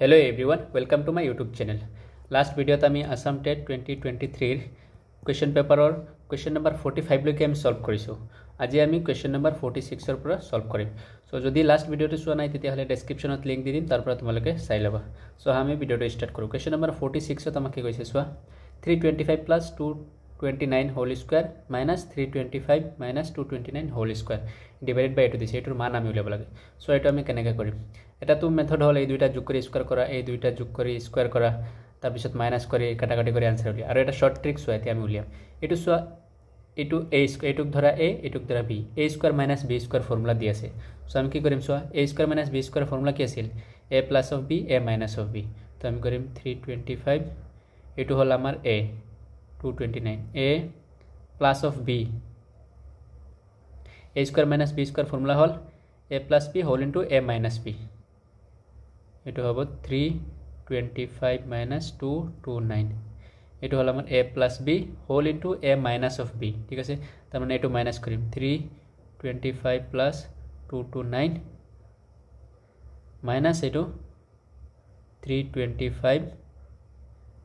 Hello everyone, welcome to my YouTube channel. Last video আমি Assam TET 2023 question paper or question number 45 লৈকে আমি solve কৰিছো। আজি আমি question number 46 ৰ পৰা solve কৰিম। So যদি last video টো চোৱা নাই তেতিয়া হলে description ত link দি দিম তাৰ পৰা তোমালোকে চাই লবা। So আমি ভিডিওটো start কৰো। Question number 46 ত আমাক কি কৈছে চোৱা 325 plus 229 whole square minus 325 minus 229 whole square divided by এটো দিছে এটোৰ মান আমি উলিয়াব লাগে। So এটো আমি কেনেকৈ কৰিম? এটা তো মেথড হল এই দুইটা যোগ কৰি স্কয়াৰ কৰা এই দুইটা যোগ কৰি স্কয়াৰ কৰা তাৰ পিছত মাইনাস কৰি কাটাকাটি কৰি আনসাৰ উলিয়া আৰু এটা শর্ট ট্রিক সোয়া এতিয়া আমি উলিয়াম এটো সোয়া এটো a স্কয়ার এটোক ধৰা a এটোক ধৰা b a square minus b square formula দি আছে সো আমি কি কৰিম সোয়া a square minus b square formula কি আছিল a plus of b a minus of b তো আমি কৰিম 325 এটো হল আমাৰ a 229 a plus of b a square minus b square formula hall a plus b whole into a minus b এটো হবে 325 minus 229 এটো হল আমার a plus b whole into a minus of b ঠিক আছে তার মানে এটো মাইনাস করিম 325 plus 229 minus এটো 325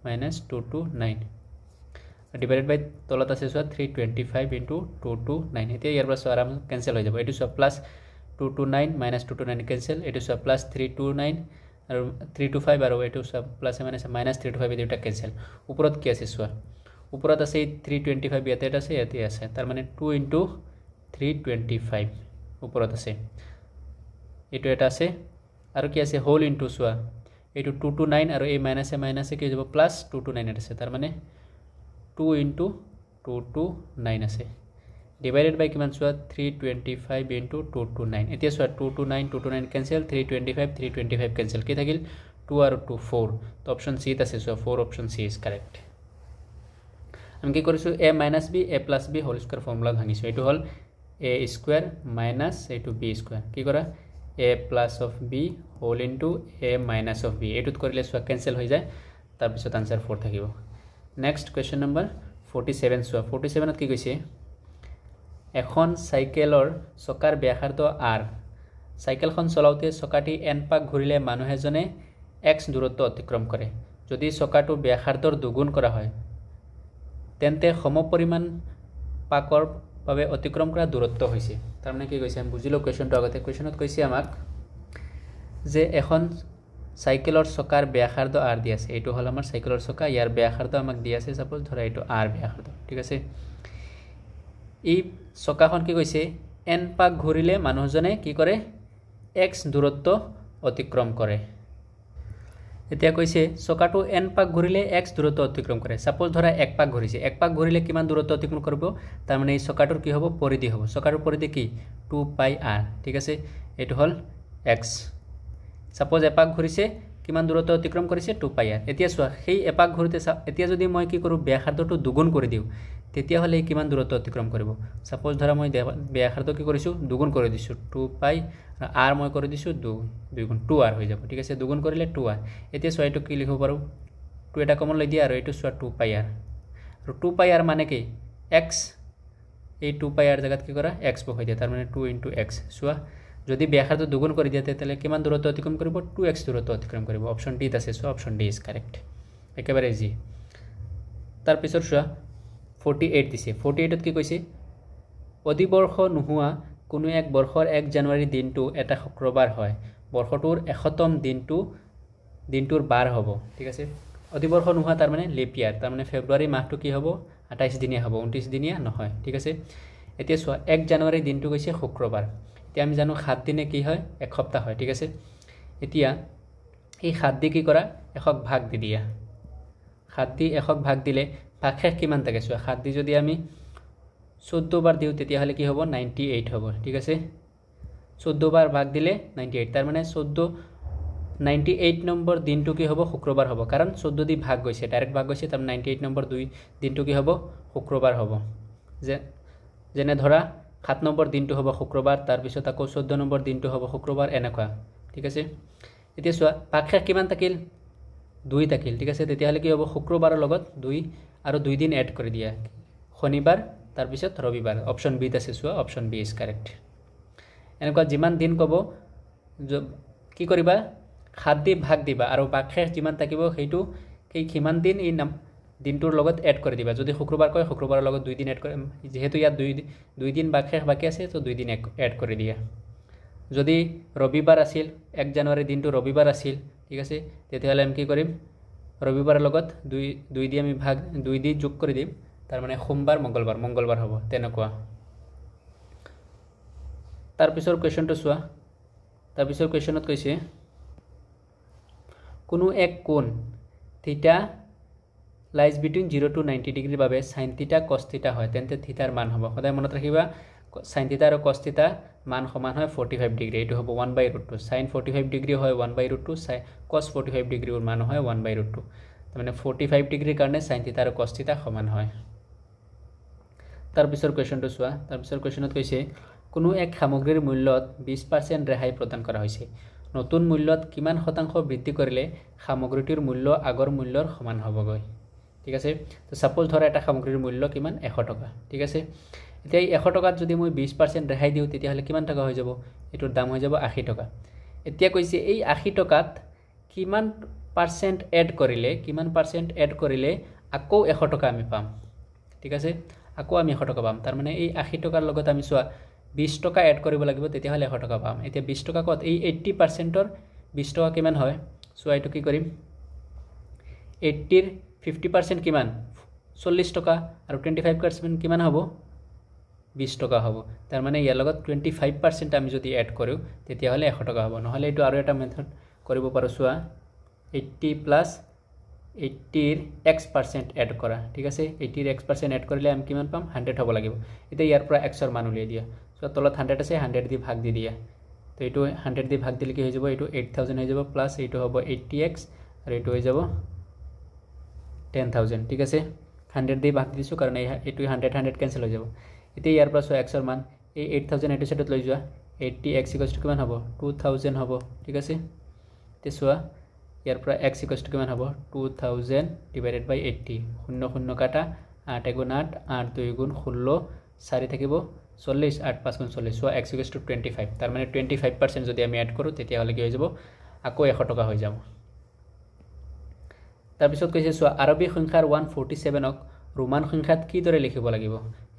minus 229 divided by তলত আছে সো 325 into 229 এতিয়া ইয়াৰ পৰা সো আরাম ক্যান্সেল হৈ যাব এটো সো প্লাস 229 minus 229 cancel এটো সো প্লাস 329 আর 325 আর এটো সব প্লাস মাইনাস 325 দুইটা ক্যান্সেল উপরত কি আছে সোয়া উপরত আছে 325 ইয়াতে আছে ইয়াতে আছে তার মানে 2 into 325 উপরত আছে এটো এটা আছে আর কি আছে হোল ইনটু সোয়া এটো 229 আর এই মাইনাসে কি যাব প্লাস 229 এটা আছে তার মানে 2 into 229 আছে divided by কিমান সোয়া 325 into 229 এতিয়া সোয়া 229 cancel 325 cancel কি থাকিল 2 আর 2 4 তো অপশন সি আছে সোয়া 4 অপশন সি ইজ কারেক্ট আমি কি কৰিছো a minus b a plus b whole square formula ভাঙিছো এটো হল a square minus এটো b square কি কৰা a plus of b whole into a minus of b এটোত কৰিলে সোয়া ক্যান্সেল হৈ যায় তাৰ পিছত আনসাৰ 4 থাকিব নেক্সট কোয়েশ্চন নাম্বাৰ 47 সোয়া 47 ত কি কৈছে এখন সাইকেলৰ চকাৰ ব্যাসাৰ্ধ r সাইকেলখন চলাওতে চকাটি n পাক ঘূৰিলে মানুহ এজনে x দূৰত্ব অতিক্ৰম কৰে যদি চকাটো ব্যাসাৰ্ধৰ দুগুণ কৰা হয় তেন্তে সমপৰিমাণ পাকৰ বাবে অতিক্ৰম কৰা দূৰত্ব হৈছে তাৰ মানে কি কৈছে আমি বুজিলো কোৱেশ্চনটো আগতে কোৱেশ্চনত কৈছে আমাক যে এখন সাইকেলৰ চকাৰ ব্যাসাৰ্ধ r দি আছে এটো হল আমাৰ সাইকেলৰ চকা ইয়াৰ ব্যাসাৰ্ধ আমাক দি আছে সাপোজ ধৰা এটো r ব্যাসাৰ্ধ ঠিক আছে এই চকাখন কি কৈছে n পাক ঘূৰিলে মানুহজনে কি কৰে x দূৰত্ব অতিক্ৰম কৰে এতিয়া কৈছে চকাটো n পাক ঘূৰিলে x দূৰত্ব অতিক্ৰম কৰে সাপোজ ধৰা এক পাক ঘূৰিছে এক পাক ঘূৰিলে কিমান দূৰত্ব অতিক্ৰম কৰিব তাৰ মানে এই চকাটোৰ কি হ'ব পৰিধি হ'ব চকাটোৰ পৰিধি কি 2 pi r ঠিক আছে এটো হল x সাপোজ এপাক ঘূৰিছে কিমান দূৰত্ব অতিক্ৰম কৰিছে 2 pi r এতিয়া চোৱা সেই এপাক ঘূৰিতে এতিয়া যদি মই কি কৰো ব্যাসাৰ্ধটো দুগুণ কৰি দিও তেতিয়া হলে কিমান দূৰত্ব অতিক্ৰম কৰিব সাপোজ ধৰা মই ব্যাসাৰ্ধ কি কৰিছো দুগুণ কৰি দিছো 2 pi r মই কৰি দিছো 2 গুণ 2 r হৈ যাব ঠিক আছে দুগুণ কৰিলে 2 r এতিয়া সোয়া এটো কি লিখিব পাৰো 2 এটা কমন লৈ দিয়া আৰু এটো সোয়া 2 pi r আৰু 2 pi r মানে কি x এই 2 pi r জায়গাত কি কৰা x বহাই দিয়া তাৰ মানে 2 into x সোয়া যদি ব্যাসাৰ্ধ দুগুণ কৰি দিয়া তেতিয়ালে কিমান দূৰত্ব অতিক্ৰম কৰিব 2x দূৰত্ব অতিক্ৰম কৰিব অপশন ডি আছে so option D is correct একেবাৰে ইজি তাৰ পিছৰ সোয়া 48 দিছে 48 ত কি কৈছে অধিবৰ্ষ নোহোৱা কোনো এক বৰ্ষৰ 1 জানুৱাৰী দিনটো এটা শুক্ৰবাৰ হয় বৰ্ষটোৰ 100তম দিনটোৰ বাৰ হ'ব ঠিক আছে অধিবৰ্ষ নোহোৱা তাৰ মানে লিপ ইয়াৰ তাৰ মানে ফেব্ৰুৱাৰী মাহটো কি হ'ব 28 দিনীয়া হ'ব 29 দিনীয়া নহয় ঠিক আছে এতিয়া সোয়া 1 জানুৱাৰী দিনটো কৈছে শুক্ৰবাৰ এতিয়া আমি জানো 7 দিনে কি হয় এক সপ্তাহ হয় ঠিক আছে এতিয়া এই 7 দি কি কৰা একক ভাগ দি দিয়া 7 দি একক ভাগ দিলে ভাগশেষ কিমান থাকে সোয়া 7 দি যদি আমি 14 বাৰ দিও তেতিয়া হলে কি হ'ব 98 হ'ব ঠিক আছে 14 বাৰ ভাগ দিলে 98 তাৰ মানে 98 নম্বৰ দিনটো কি হ'ব শুক্ৰবাৰ হ'ব কাৰণ 14 দি ভাগ গৈছে ডাইৰেক্ট ভাগ গৈছে তাৰ 98 নম্বৰ দিনটো কি হ'ব শুক্ৰবাৰ হ'ব যেনে ধৰা 7 নম্বৰ দিনটো হ'ব শুক্ৰবাৰ তাৰ পিছত আকৌ 14 নম্বৰ দিনটো হ'ব শুক্ৰবাৰ এনেকুৱা ঠিক আছে এতিয়া সোয়া ভাগশেষ কিমান থাকিল 2 থাকিল ঠিক আছে তেতিয়া হলে কি হ'ব শুক্ৰবাৰৰ লগত 2 আৰু 2 দিন এড কৰি দিয়া শনিবাৰ তাৰ পিছত ৰবিবাৰ অপশন বি আছে সোয়া অপশন বি ইজ কাৰেক্ট এনেকুৱা যিমান দিন কব কি কৰিবা 7 দি ভাগ দিবা আৰু বাকশেষ যিমান থাকিব সেইটো সেই কিমান দিন এই দিনটোৰ লগত এড কৰি দিবা যদি শুক্ৰবাৰ কয় শুক্ৰবাৰৰ লগত 2 দিন এড কৰি যেহেতু ইয়াত 2 দিন বাকশেষ বাকি আছে তো 2 দিন এড কৰি দিয়া যদি ৰবিবাৰ আছিল 1 জানুৱাৰী দিনটো ৰবিবাৰ আছিল ঠিক আছে তেতিয়াহ'লে আমি কি কৰিম ৰবিবাৰৰ লগত 2 দি আমি ভাগ 2 দি যোগ কৰি দিম তাৰ মানে সোমবাৰ মঙ্গলবাৰ হ'ব তেনেকুৱা তাৰ পিছৰ কোৱেশ্চনটো চোৱা তাৰ পিছৰ কোৱেশ্চনত কৈছে কোনো এক কোণ থিটা লাইজ বিটুইন 0 to 90 ডিগ্ৰীৰ বাবে sin থিটা cos থিটা হয় তেন্তে থিটাৰ মান হ'ব সদায় মনত ৰাখিবা sin থিটা আৰু cos থিটা মান সমান হয় 45 ডিগ্ৰী এটো হ'ব 1/√2 sin 45 ডিগ্ৰী হয় 1/√2 cos 45 ডিগ্ৰীৰ মান হয় 1/√2 তাৰ মানে 45 ডিগ্ৰীৰ কাৰণে sin থিটা আৰু cos থিটা সমান হয় তাৰ পিছৰ কোৱেশ্চনটো চোৱা তাৰ পিছৰ কোৱেশ্চনত কৈছে কোনো এক সামগ্ৰীৰ মূল্যত 20% ৰেহাই প্ৰদান কৰা হৈছে নতুন মূল্যত কিমান শতাংশ বৃদ্ধি কৰিলে সামগ্ৰীটোৰ মূল্য আগৰ মূল্যৰ সমান হ'বগৈ ঠিক আছে তো সাপোজ ধৰা এটা সামগ্ৰীৰ মূল্য কিমান 100 টকা ঠিক আছে এতিয়া 100 টকাত যদি মই 20% ৰেহাই দিও তেতিয়াহলে কিমান টকা হৈ যাব এটোৰ দাম হৈ যাব 80 টকা এতিয়া কৈছে এই 80 টকাত কিমান পার্সেন্ট এড কৰিলে আকৌ 100 টকা আমি পাম ঠিক আছে আকৌ আমি 100 টকা পাম তাৰ মানে এই 80 টকাৰ লগত আমি সোৱা 20 টকা এড কৰিব লাগিব তেতিয়াহলে 100 টকা পাম এতিয়া 20 টকা কত এই 80% ৰ 20 টকা কিমান হয় সোৱা এটো কি কৰিম 80 ৰ 50% কিমান 40 টকা আৰু 25% কিমান হ'ব 20 টকা হ'ব তাৰ মানে ইয়াৰ লগত 25% আমি যদি এড কৰো তেতিয়াহলে 100 টকা হ'ব নহলে এটো আৰু এটা মেথড কৰিব পাৰো সোৱা 80 প্লাস 80 ৰ x% এড কৰা ঠিক আছে 80 ৰ x% এড কৰিলে আমি কিমান পাম 100 হ'ব লাগিব এতিয়া ইয়াৰ পৰা x ৰ মান উলিয়াই দিয়া সো তলত 100 আছে 100 দি ভাগ দি দিয়া তো এটো 100 দি ভাগ দিলে কি হৈ যাব এটো 8000 হৈ যাব প্লাস এটো হ'ব 80x আৰু এটো হৈ যাব 10000 ঠিক আছে 100 দি ভাগ দিছো কাৰণ এটো 100 ক্যান্সেল হৈ যাব এতিয়া ইয়াৰ পৰা x ৰ মান এই 8000 এটো সেটত লৈ যোৱা 80x কিমান হ'ব 2000 হ'ব ঠিক আছে তে সোৱা ইয়াৰ পৰা x কিমান হ'ব 2000 ডিভাইডেড বাই 80 শূন্য শূন্য কাটা 8 * 8 8 2 * 16 4 থাকিব 40 8 5 * 40 সোৱা x 25 তাৰ মানে 25% যদি আমি এড কৰো তেতিয়া হলে কি হৈ যাব আকৌ 100 টকা হৈ যাব তাৰ পিছত কৈছে সোৱা আৰবী সংখ্যাৰ 147 ক ৰোমান সংখ্যাত কি দৰে লিখিব লাগিব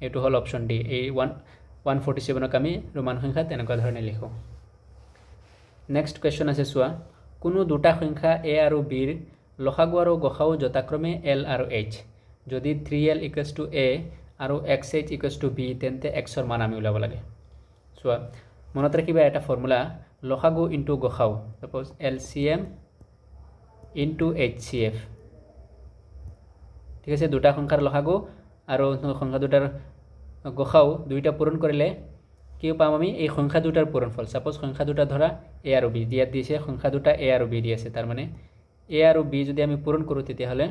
এটো হল অপচন ডি এই 147 ক আমি ৰোমান সংখ্যাত এনেকুৱা ধৰণে লিখো নেক্সট কোৱেশ্চন আছে সোৱা কোনো দুটা সংখ্যা a আৰু b ৰ লসাগু আৰু গসাউ যথাক্ৰমে l আৰু h যদি 3l = a আৰু xh = b তেন্তে x ৰ মান আমি উলাব লাগে সোৱা মনত ৰাখিবা এটা ফৰ্মুলা লসাগু * গসাউ সাপোজ LCM * HCF ঠিক আছে দুটা সংখ্যাৰ লসাগু আৰু সংখ্যা দুটাৰ গসাউ দুইটা পূৰণ কৰিলে কি পাম আমি এই সংখ্যা দুটাৰ পূৰণফল সাপোজ সংখ্যা দুটা ধৰা a আৰু b দিয়া দিছে সংখ্যা দুটা a আৰু b দি আছে তাৰ মানে a আৰু b যদি আমি পূৰণ কৰো তেতিয়া হলে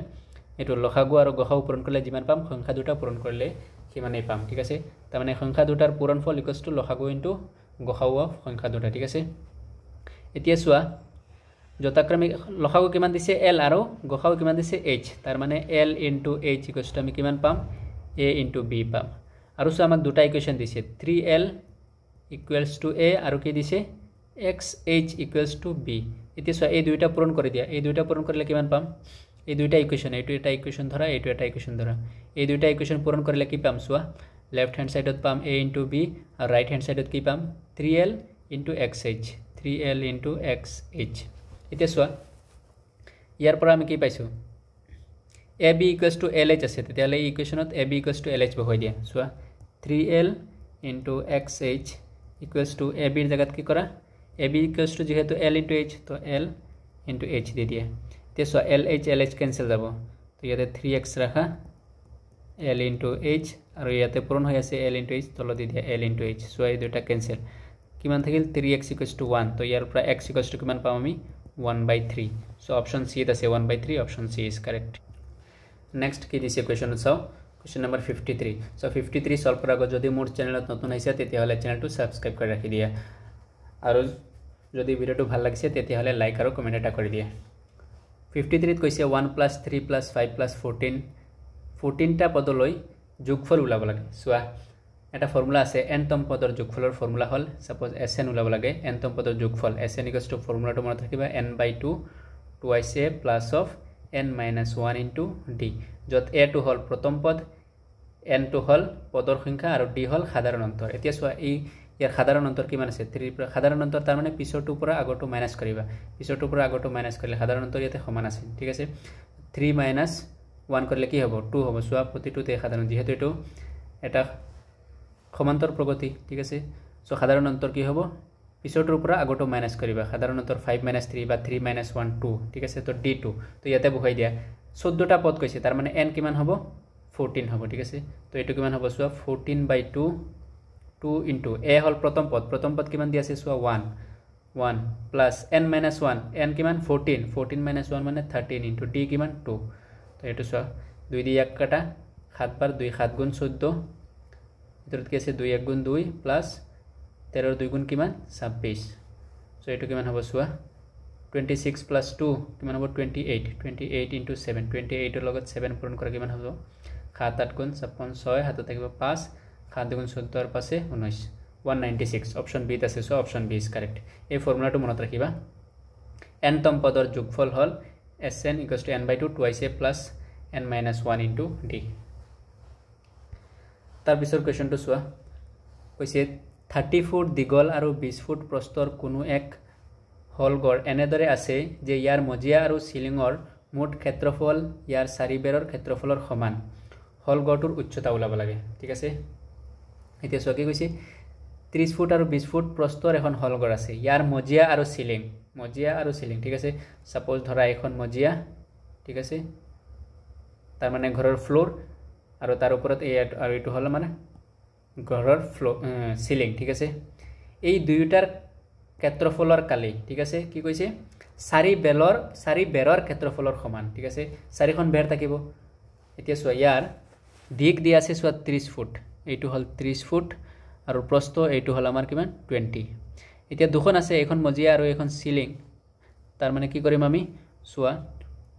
এটো লসাগু আৰু গসাউ পূৰণ কৰিলে যিমান পাম সংখ্যা দুটা পূৰণ কৰিলে কিমানেই পাম ঠিক আছে তাৰ মানে সংখ্যা দুটাৰ পূৰণফল = লসাগু * গসাউ সংখ্যা দুটা ঠিক আছে এতিয়া সোৱা যথাক্ৰমে লসাগু কিমান দিছে l আৰু গসাউ কিমান দিছে h তাৰ মানে l * h = আমি কিমান পাম a * b পাম আৰু সোৱা আমাক দুটা ইকুৱেচন দিছে 3l = a আৰু কি দিছে xh = b এতিয়া সোৱা এই দুইটা পূৰণ কৰি দিয়া এই দুইটা পূৰণ কৰিলে কিমান পাম এই দুইটা ইকুৱেচন এইটো এটা ইকুৱেচন ধৰা এইটো এটা ইকুৱেচন ধৰা এই দুইটা ইকুৱেচন পূৰণ কৰিলে কি পাম সোৱা লেফট হ্যান্ড সাইডত পাম a * b আৰু ৰাইট হ্যান্ড সাইডত কি পাম 3l * xh 3l * xh এতিয়া সোৱা ইয়াৰ পৰা আমি কি পাইছো ab = lh আছে তেতিয়ালে এই ইকুৱেচনত ab = lh বহাই দিয়া সোৱা 3l * xh = ab ৰ জায়গাত কি কৰা ab = যেহেতু l * h তো l * h দি দিয়া তে সোৱা lh ক্যান্সেল যাব তো ইয়াতে 3x ৰাখা l * h আৰু ইয়াতে পূৰণ হৈ আছে l * h তল দি দিয়া l * h সোৱা এই দুটা ক্যান্সেল কিমান থাকিল 3x = 1 তো ইয়াৰ পৰা x = কিমান পাম আমি 1/3 so option C আছে 1/3 option C is correct next কি দিছে কোৱেশ্চন চাও কোৱেশ্চন নম্বৰ 53 so 53 সলভ কৰাৰ আগত যদি মোৰ চেনেলত নতুন হৈছে তেতিয়া হলে চেনেলটো সাবস্ক্ৰাইব কৰি ৰাখি দিয়া আৰু যদি ভিডিওটো ভাল লাগিছে তেতিয়া হলে লাইক আৰু কমেন্ট এটা কৰি দিয়া 53 ত কৈছে 1 + 3 + 5 + 14 14টা পদলৈ যোগফল উলাব লাগে সোৱা এটা ফৰ্মুলা আছে nতম পদৰ যোগফলৰ ফৰ্মুলা হল সাপোজ sn ওলাব লাগে nতম পদৰ যোগফল sn = ফৰ্মুলাটো মনত ৰাখিবা n/2 twice a plus of n minus 1 into d যত a টো হল প্ৰথম পদ n টো হল পদৰ সংখ্যা আৰু d হল সাধাৰণ অন্তৰ এতিয়া চোৱা এই ইয়াৰ সাধাৰণ অন্তৰ কিমান আছে 3 পৰা সাধাৰণ অন্তৰ তাৰ মানে পিছৰটোৰ পৰা আগৰটো মাইনাস কৰিবা পিছৰটোৰ পৰা আগৰটো মাইনাস কৰিলে সাধাৰণ অন্তৰ ইয়াতে সমান আছে ঠিক আছে 3 minus 1 কৰিলে কি হ'ব 2 হ'ব চোৱা প্ৰতিটোতে সাধাৰণ যেহেতু এটো এটা সমান্তৰ প্ৰগতি ঠিক আছে সো সাধাৰণ অন্তৰ কি হ'ব পিছৰটোৰ পৰা আগৰটো মাইনাস কৰিবা সাধাৰণ অন্তৰ 5 minus 3 বা 3 minus 1 2 ঠিক আছে তো d2 তো ইয়াতে বহাই দিয়া 14টা পদ কৈছে তাৰ মানে n কিমান হ'ব 14 হ'ব ঠিক আছে তো এটো কিমান হ'ব চোৱা 14/2 2 into a হল প্ৰথম পদ কিমান দি আছে চোৱা 1 plus n minus 1 n কিমান 14 minus 1 মানে 13 into d কিমান 2 তো এটো চোৱা 2 দি 1 কাটা 7 বাৰ 2 7 গুণ 14 এটোত কি আছে 2 1 গুণ 2 plus 13 2 গুণ কিমান 26 সো এটো কিমান হ'ব চোৱা 26 plus 2 কিমান হ'ব 28 into 7 28 এর লগত 7 পূৰণ কৰা কিমান হ'ব 7 8 গুণ 56 6 হাতত থাকিব 5 7 গুণ 14 এর পাশে 19 196 অপশন বি আছে so option B is correct এই ফর্মুলাটো মনত ৰাখিবা nতম পদৰ যোগফল হল sn = n/2 twice a plus n minus 1 into d তাৰ পিছৰ কোৱেশ্চনটো চোৱা কৈছে 30 ফুট দীঘল আৰু 20 ফুট প্ৰস্থৰ কোনো এক হলগড় এনেদৰে আছে যে ইয়াৰ মজিয়া আৰু সিলিংৰ মুঠ ক্ষেত্ৰফল ইয়াৰ চাৰিবেৰৰ ক্ষেত্ৰফলৰ সমান হলগড়টোৰ উচ্চতা ওলাব লাগে ঠিক আছে এতিয়া চোৱা কি কৈছে 30 ফুট আৰু 20 ফুট প্ৰস্থৰ এখন হলগড় আছে ইয়াৰ মজিয়া আৰু সিলিং ঠিক আছে সাপোজ ধৰা এখন মজিয়া ঠিক আছে তাৰ মানে ঘৰৰ ফ্লোৰ আৰু তাৰ ওপৰত এই আৰু এটো হল মানে ঘৰৰ ফ্লোৰ সিলিং ঠিক আছে এই দুইটাৰ ক্ষেত্ৰফলৰ কালি ঠিক আছে কি কৈছে চাৰি বেৰৰ ক্ষেত্ৰফলৰ সমান ঠিক আছে চাৰিখন বেৰ থাকিব এতিয়া চোৱা ইয়াৰ দিক দিয়া আছে চোৱা 30 ফুট এইটো হল 30 ফুট আৰু প্ৰস্থ এইটো হল আমাৰ কিমান 20 এতিয়া দুখন আছে এখন মজিয়া আৰু এখন সিলিং তাৰ মানে কি কৰিম আমি চোৱা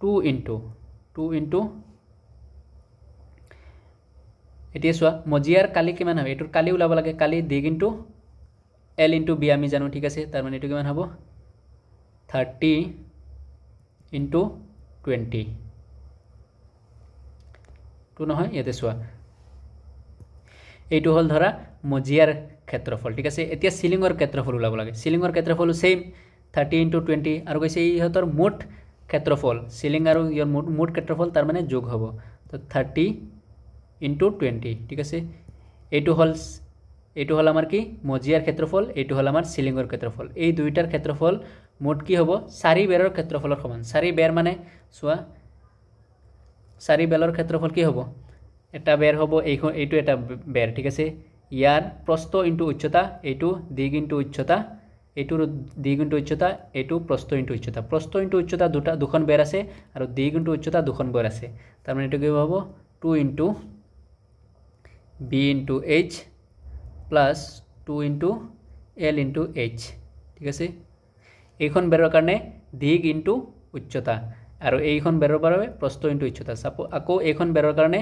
2 into এতিয়া চোৱা মজিয়াৰ কালি কিমান হবে এটোৰ কালি ওলাব লাগে কালি দিক ইনটু l into b আমি জানো ঠিক আছে তাৰ মানে এটো কিমান হ'ব 30 into 20 টু নহয় ইয়াতে চোৱা এইটো হল ধৰা মজিয়াৰ ক্ষেত্ৰফল ঠিক আছে এতিয়া সিলিংৰ ক্ষেত্ৰফল ওলাব লাগে সিলিংৰ ক্ষেত্ৰফল সেম 30 into 20 আৰু কৈছে ইহতৰ মুঠ ক্ষেত্ৰফল সিলিং আৰু ইয়াৰ মুঠ ক্ষেত্ৰফল তাৰ মানে যোগ হ'ব তো 30 into 20 ঠিক আছে এইটো হল আমাৰ কি মজিয়াৰ ক্ষেত্ৰফল এইটো হল আমাৰ সিলিংৰ ক্ষেত্ৰফল এই দুইটাৰ ক্ষেত্ৰফল মুঠ কি হ'ব চাৰি বেৰৰ ক্ষেত্ৰফলৰ সমান চাৰি বেৰ মানে চোৱা চাৰি বেৰৰ ক্ষেত্ৰফল কি হ'ব এটা বেৰ হ'ব এইটো এটা বেৰ ঠিক আছে ইয়াৰ প্ৰস্থ ইনটু উচ্চতা এইটো দিক ইনটু উচ্চতা এইটোৰ দিক ইনটু উচ্চতা এইটো প্ৰস্থ ইনটু উচ্চতা দুখন বেৰ আছে আৰু দিক ইনটু উচ্চতা দুখন বেৰ আছে তাৰ মানে এটো কি হ'ব 2 into b into h plus 2 into l into h ঠিক আছে এইখন বেৰৰ কাৰণে দিক ইনটু উচ্চতা আৰু এইখন বেৰৰ বাবে প্ৰস্থ ইনটু উচ্চতা আকৌ এইখন বেৰৰ কাৰণে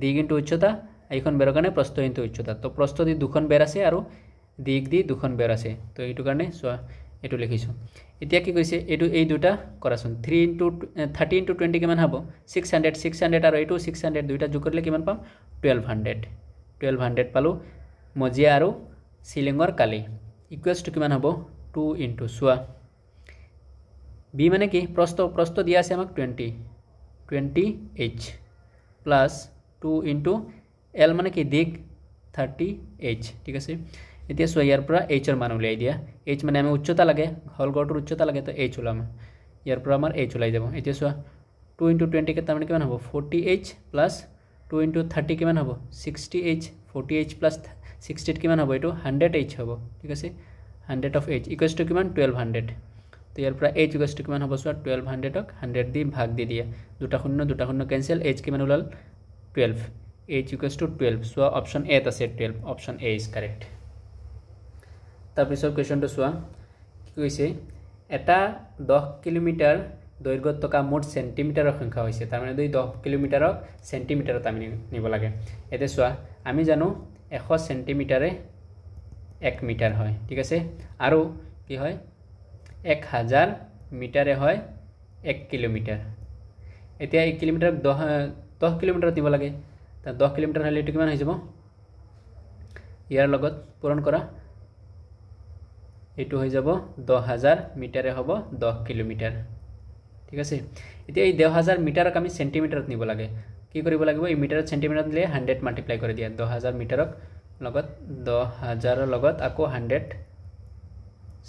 দিক ইনটু উচ্চতা এইখন বেৰৰ কাৰণে প্ৰস্থ ইনটু উচ্চতা তো প্ৰস্থ দি দুখন বেৰ আছে আৰু দিক দি দুখন বেৰ আছে তো এইটো কাৰণে চোৱা এটো লিখিছো এতিয়া কি কৈছে এটো এই দুটা কৰাচোন 30 into 20 কিমান হ'ব 600 আৰু এইটো 600 দুইটা যোগ কৰিলে কিমান পাম 1200 পালো মজিয়া আৰু সিলিংৰ কালি ইকুৱেলছ টু কিমান হ'ব 2 into চোৱা b মানে কি প্ৰস্থ দিয়া আছে আমাক 20h plus 2 into l মানে কি দিক 30h ঠিক আছে এতিয়া চোৱা ইয়াৰ পৰা h ৰ মান উলাই দিয়া h মানে আমি উচ্চতা লাগে হলগড়টোৰ উচ্চতা লাগে তো h উলাম ইয়াৰ পৰা আমাৰ h উলাই যাব এতিয়া চোৱা 2 into 20 কে তাৰ মানে কিমান হ'ব 40h plus 2 into 30 কিমান হ'ব 60h 40h plus 60 কিমান হ'ব এটো 100h হ'ব ঠিক আছে 100 of h equals to কিমান 1200 তো ইয়াৰ পৰা h equals to কিমান হ'ব চোৱা 1200 ক 100 দি ভাগ দি দিয়া দুটা শূন্য ক্যান্সেল h কিমান ওলাল 12 h equals to 12 so option a আছে 12 option a is correct তাৰ পিছৰ কোৱেশ্চনটো চোৱা কি কৈছে এটা 10 কিলোমিটাৰ দৈৰ্ঘ্যত থকা মুঠ সেন্টিমিটাৰৰ সংখ্যা হৈছে তাৰ মানে 10 কিলোমিটাৰক সেন্টিমিটাৰত আমি নিব লাগে এতে চোৱা আমি জানো 100 সেন্টিমিটাৰে 1 মিটাৰ হয় ঠিক আছে আৰু কি হয় 1000 মিটারে হয় 1 কিলোমিটার এতিয়া 1 কিলোমিটার 10 কিলোমিটার দিব লাগে তা 10 কিলোমিটার হলে এটো কিমান হৈ যাব ইয়াৰ লগত পূৰণ কৰা এটো হৈ যাব 10000 মিটাৰে হ'ব 10 কিলোমিটাৰ ঠিক আছে এতিয়া এই 10000 মিটাৰক আমি সেন্টিমিটাৰত নিব লাগে কি কৰিব লাগিব এই মিটাৰত সেন্টিমিটাৰত নিলে 100 মাল্টিপ্লাই কৰি দিয়া 10000 মিটাৰক লগত 10000 লগত আকৌ 100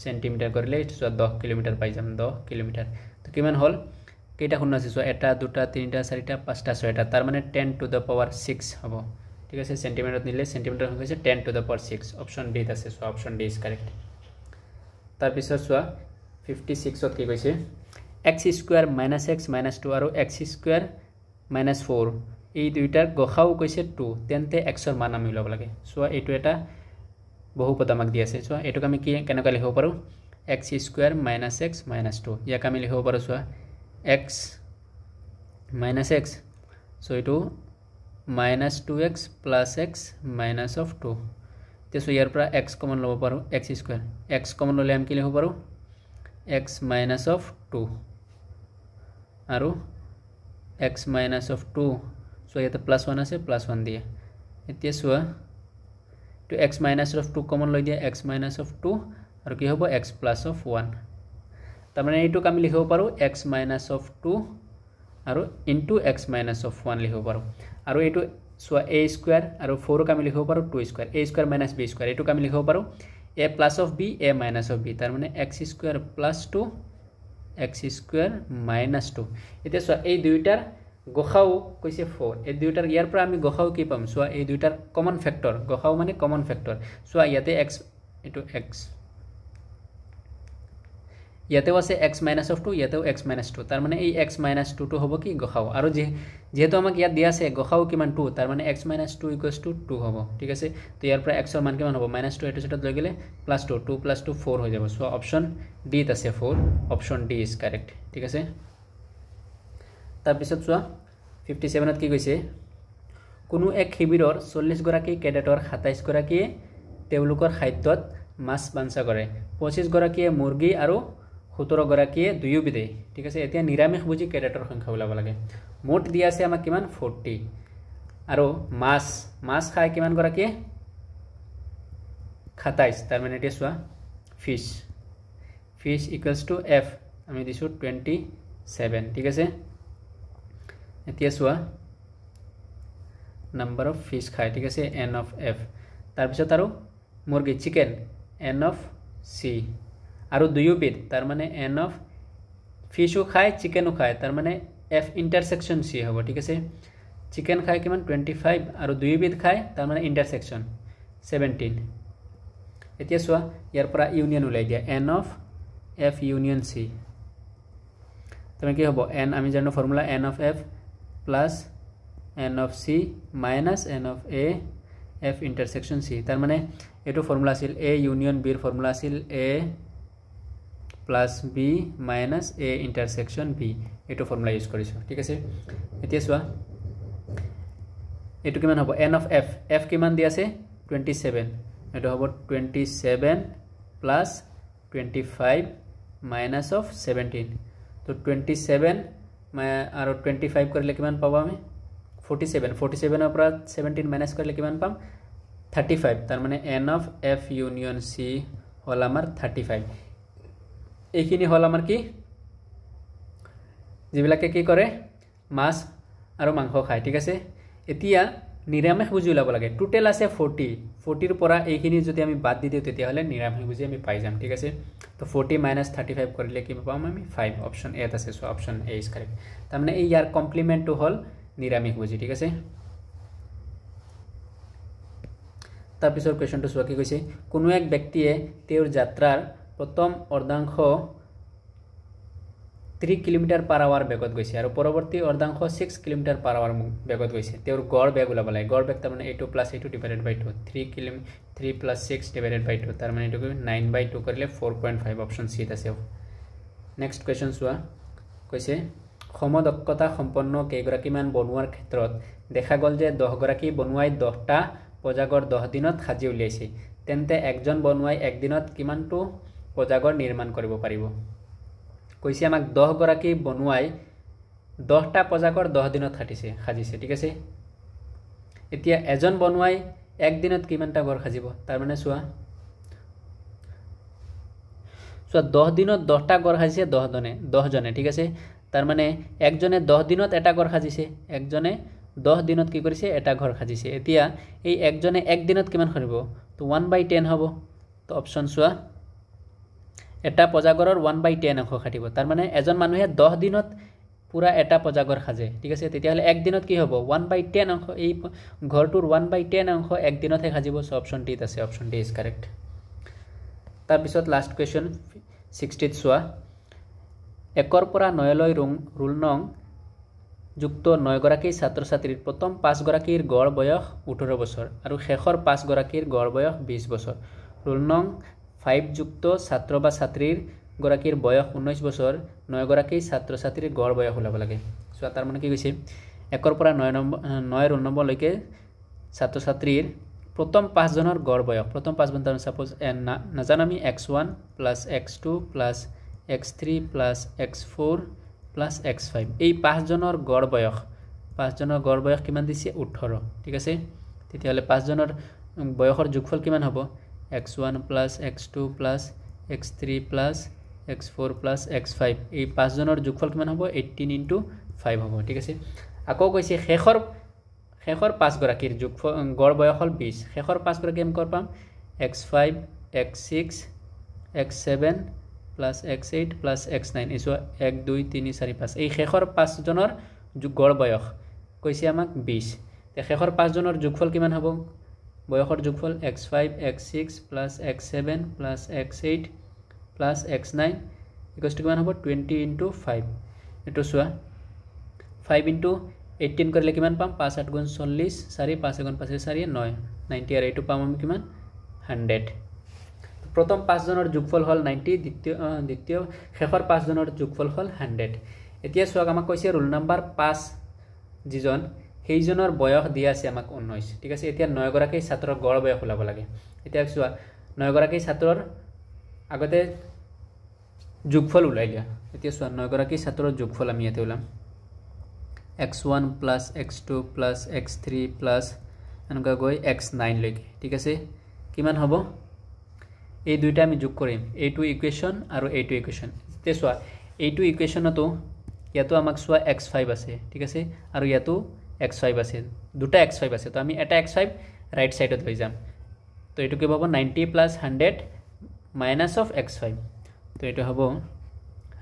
সেন্টিমিটাৰ কৰিলে এটো 10 কিলোমিটার পাই যাম 10 কিলোমিটার তো কিমান হল কেইটা শূন্য আছে সো এটা দুটা তিনটা চাৰিটা পাঁচটা ছয়টা তাৰ মানে 10 টু দ্য পাৱাৰ 6 হ'ব ঠিক আছে সেন্টিমিটাৰত নিলে সেন্টিমিটাৰ হৈ গৈছে 10 to the power 6 option D আছে so option D is correct তাৰ পিছত সোৱা 56 ত কি কৈছে x square minus x minus 2 আৰু x স্কয়াৰ minus 4 এই দুইটাৰ গখাও কৈছে 2 তেন্তে x ৰ মান আমি লব লাগে সো এটো এটা বহুপদ আমাক দি আছে সো এটোক আমি কি কেনেকৈ লিখিব পাৰো x square minus x minus 2 ইয়াক আমি লিখিব পাৰো so x minus x so eto minus 2x plus x minus of 2 te so yar pra x common lobo paro x square x common lole am ki likhbo paro x minus of 2 aru x minus of 2 so yate plus 1 ase plus 1 diye etia so to x minus of 2 common loi dia x minus of 2 aru ki hobo x plus of 1 তার মানে এইটো আমি লিখিব পাৰো x minus of 2 আৰু into x minus of 1 লিখিব পাৰো আৰু এইটো সোয়া a স্কয়াৰ আৰু 4 ক আমি লিখিব পাৰো 2 square a square minus b square এইটো আমি লিখিব পাৰো a plus of b a minus of b তাৰ মানে x square plus 2 x square minus 2 এতিয়া সোয়া এই দুইটাৰ গখাও কৈছে 4 এই দুইটাৰ ইয়াৰ পৰা আমি গখাও কি পাম সোয়া এই দুইটাৰ কমন ফ্যাক্টৰ গখাও মানে কমন ফ্যাক্টৰ সোয়া ইয়াতে x এটো x ইয়াতেও আছে x minus of 2 ইয়াতেও x minus 2 তার মানে এই x minus 2 টো হ'ব কি গখাও আৰু যেহেতু আমাক ইয়াত দিয়া আছে গখাও কিমান 2 তার মানে x minus 2 = 2 হ'ব ঠিক আছে তো ইয়াৰ পৰা x ৰ মান কিমান হ'ব -2 এটো সেটা লৈ গলে +2 2 + 2 4 হৈ যাব সো অপচন ডি ত আছে 4 অপচন ডি ইজ কারেক্ট ঠিক আছে তাৰ পিছত চোৱা 57 ত কি কৈছে কোনো এক শিবিৰৰ 40 গৰাকী ক্যাডেটৰ 27 গৰাকীয়ে তেওঁলোকৰ খাদ্যত মাছ বাঞ্চা কৰে 25 গৰাকীয়ে মুৰ্গী আৰু 17 গৰাকীয়ে দুয়ো বিধে ঠিক আছে এতিয়া নিৰামিষ বুজি ক্যাডেটৰ সংখ্যা ওলাব লাগে মোট দিয়া আছে আমাক কিমান 40 আৰু মাছ খায় কিমান গৰাকীয়ে 27 তাৰ মানে এটা সোয়া fish equals to f আমি দিছো 27 ঠিক আছে এতিয়া সোয়া number of fish খায় ঠিক আছে n of f তাৰ পিছত আৰু মুৰ্গী চিকেন n of c আৰু দুয়োবিধ তাৰ মানে n of ফিশও খায় চিকেনও খায় তাৰ মানে f ইন্টাৰসেকশন c হ'ব ঠিক আছে চিকেন খায় কিমান 25 আৰু দুয়োবিধ খায় তাৰ মানে ইন্টাৰসেকশন 17 এতিয়া সোয়া ইয়াৰ পৰা ইউনিয়ন উলাই দিয়া n of f union c তুমি কি হ'ব n আমি জানো formula n of f plus n of c minus n of a f intersection c তাৰ মানে এটো ফর্মুলা আছিল a union b এর ফর্মুলা আছিল a plus b minus a intersection b এটো ফর্মুলা ইউজ কৰিছো ঠিক আছে এতিয়া সোয়া এটো কিমান হ'ব n of f কিমান দি আছে 27 এটো হ'ব 27 plus 25 minus of 17 তো 27 আৰু 25 কৰিলে কিমান পাব আমি 47 ৰ পৰা 17 মাইনাস কৰিলে কিমান পাম 35 তাৰ মানে n of f union c হল আমাৰ 35 এইখিনি হল আমাৰ কি যিবিলাকে কি কৰে মাছ আৰু মাংস খায় ঠিক আছে এতিয়া নিৰামিষ বুজি ওলাব লাগে টোটাল আছে 40 ৰ পৰা এইখিনি যদি আমি বাদ দি দিও তেতিয়া হলে নিৰামিষ বুজি আমি পাই যাম ঠিক আছে তো 40 - 35 কৰিলে কি পাম আমি 5 অপচন এ আছে so option A is correct তাৰ মানে এই ইয়াৰ কমপ্লিমেন্ট টু হল নিৰামিষ বুজি ঠিক আছে তাৰ পিছৰ কোৱেশ্চনটো চোৱা কি কৈছে কোনো এক ব্যক্তিয়ে তেওঁৰ যাত্ৰাৰ প্ৰথম অৰ্ধাংশ 3 কিলোমিটাৰ পাৰ আৱাৰ বেগত গৈছে আৰু পৰৱৰ্তী অৰ্ধাংশ 6 কিলোমিটাৰ পাৰ আৱাৰ বেগত গৈছে তেওঁৰ গড় বেগ ওলাব লাগে গড় বেগ তাৰ মানে a2 + a2 ডিভাইডেড বাই 2 3 + 6 ডিভাইডেড বাই 2 তাৰ মানে এটো 9/2 কৰিলে 4.5 অপচন সি আছে নেক্সট কোৱেশ্চন চোৱা কৈছে সমদক্ষতা সম্পন্ন কেইগৰাকীমান বনুৱাৰ ক্ষেত্ৰত দেখা গল যে 10 গৰাকী বনুৱাই 10টা পজাগৰ 10 দিনত সাজি উলিয়াইছে তেন্তে একজন বনুৱাই এক দিনত কিমানটো পজাগৰ নিৰ্মাণ কৰিব পাৰিব কৈছে আমাক 10 গৰাকী বনুৱাই 10টা পজাগৰ 10 দিনত সাজিছে ঠিক আছে এতিয়া এজন বনুৱাই এক দিনত কিমানটা ঘৰ সাজিব তাৰ মানে চোৱা 10 দিনত 10টা ঘৰ সাজিছে 10 জনে ঠিক আছে তাৰ মানে একজনে 10 দিনত এটা ঘৰ সাজিছে একজনে 10 দিনত কি কৰিছে এটা ঘৰ সাজিছে এতিয়া এই একজনে এক দিনত কিমান কৰিব তো 1/10 হ'ব তো অপচন চোৱা এটা পজাগৰৰ 1/10 অংশ কাটিব তাৰ মানে এজন মানুহে 10 দিনত পুৰা এটা পজাগৰ সাজে ঠিক আছে তেতিয়া হলে এক দিনত কি হ'ব 1/10 অংশ এই ঘৰটোৰ 1/10 অংশ এক দিনতহে সাজিব সো অপচন ডি আছে অপচন ডি ইজ কারেক্ট তাৰ পিছত লাষ্ট কোৱেশ্চন 60 চোৱা 1 পৰা 9 লৈ ৰুল নং যুক্ত 9 গৰাকী ছাত্ৰ ছাত্ৰীৰ প্ৰথম 5 গৰাকীৰ গড় বয়স 18 বছৰ আৰু শেষৰ 5 গৰাকীৰ গড় বয়স 20 বছৰ ৰুল নং 5 যুক্ত ছাত্ৰ বা ছাত্ৰীৰ গৰাকীৰ বয়স 19 বছৰ 9 গৰাকী ছাত্ৰ ছাত্ৰীৰ গড় বয়স ওলাব লাগে সো তাৰ মানে কি কৈছে 1 পৰা 9 ৰুল নম্বৰ লৈকে ছাত্ৰ ছাত্ৰীৰ প্ৰথম 5 জনৰ গড় বয়স প্ৰথম 5 বন্ধন সাপোজ নাজানো আমি x1 + x2 + x3 + x4 + x5 এই 5 জনৰ গড় বয়স কিমান দিছে 18 ঠিক আছে তেতিয়া হলে 5 জনৰ বয়সৰ যোগফল কিমান হ'ব x1 + x2 + x3 + x4 + x5 এই 5 জনৰ যোগফল কিমান হ'ব 18 * 5 হ'ব ঠিক আছে আকৌ কৈছে শেষৰ 5 গৰাকীৰ যোগফল গড় বয়স হল 20 শেষৰ 5 গৰাকী আমি কৰ পাম x5 x6 x7 + x8 + x9 এসো 1 2 3 4 5 এই শেষৰ 5 জনৰ গড় বয়স কৈছে আমাক 20 তে শেষৰ 5 জনৰ যোগফল কিমান হ'ব বয়সৰ যোগফল x5 x6 + x7 + x8 + x9 = কিমান হ'ব 20 * 5 এটো চোৱা 5 * 18 কৰিলে কিমান পাম 5 8 * 40 4 5 * 5 4 9 90 আৰু এটো পাম আমি কিমান 100 প্ৰথম 5 জনৰ যোগফল হল 90 দ্বিতীয় শেষৰ 5 জনৰ যোগফল হল 100 এতিয়া চোৱা আমাক কৈছে ৰুল নাম্বাৰ 5 যিজন সেইজনৰ বয়স দিয়া আছে আমাক 19 ঠিক আছে এতিয়া 9 গৰাকী ছাত্ৰৰ গড় বয়স ওলাব লাগে এতিয়া চোৱা 9 গৰাকী ছাত্ৰৰ আগতে যোগফল উলাই দিয়া এতিয়া চোৱা 9 গৰাকী ছাত্ৰৰ যোগফল আমি ইয়াতে উলাম x1 + x2 + x3 + এনেকা গৈ x9 লৈকে ঠিক আছে কিমান হ'ব এই দুইটা আমি যোগ কৰিম এইটো ইকুৱেশ্যন আৰু এইটো ইকুৱেশ্যন তে চোৱা এইটো ইকুৱেশ্যনটো ইয়াতো আমাক চোৱা x5 আছে ঠিক আছে আৰু ইয়াতো x5 আছে দুটা x5 আছে তো আমি এটা x5 ৰাইট সাইডত লৈ যাম তো এটো কি হ'ব 90 + 100 - of x5 তো এটো হ'ব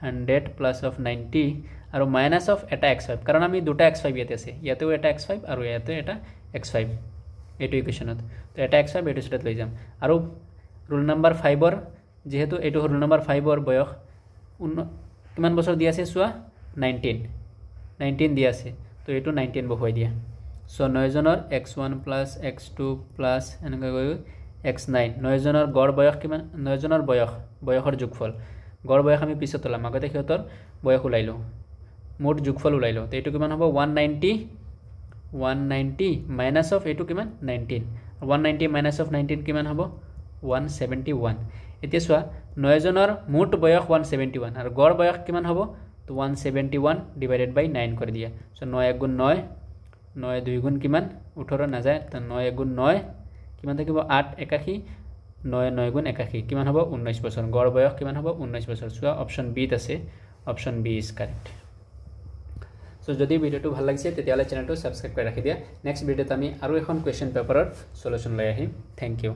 100 + of 90 আৰু - of এটা x5 কাৰণ আমি দুটা x5 ইয়াতে আছে ইয়াতেও এটা x5 আৰু ইয়াতে এটা x5 এইটো ইকুৱেশ্যনত তো এটা x5 এটো সাইডত লৈ যাম আৰু ৰুল নাম্বাৰ 5 যেহেতু এটো ৰুল নাম্বাৰ 5 বয়স কিমান বছৰ দিয়া আছে চোৱা 19 দিয়া আছে তো এটো 19 বহুৱাই দিয়া সো 9 জনৰ x1 + x2 + এনেকা গৈ x9 9 জনৰ গড় বয়স কিমান 9 জনৰ বয়সৰ যোগফল গড় বয়স আমি পিছত ওলাম আগতে কিহতৰ বয়স উলাইলো মোট যোগফল উলাইলো তো এটো কিমান হ'ব 190 - of এটো কিমান 19 190 - of 19 কিমান হ'ব 171 এতিয়া চোৱা 9 জনৰ মোট বয়স 171 আৰু গড় বয়স কিমান হ'ব তো 171 / 9 কৰি দিয়া সো 9 * 9 9 2 গুণ কিমান 18 না যায় তো 9 * 9 কিমান থাকিব 8 81 9 9 * 81 কিমান হ'ব 19 বছৰ গড় বয়স কিমান হ'ব 19 বছৰ চোৱা অপচন বি আছে option B is correct so যদি ভিডিওটো ভাল লাগিছে তেতিয়ালে চেনেলটো সাবস্ক্ৰাইব কৰি ৰাখি দিয়া নেক্সট ভিডিওত আমি আৰু এখন কোৱেশ্চন পেপাৰৰ সলিউশন লৈ আহিম থ্যাংক ইউ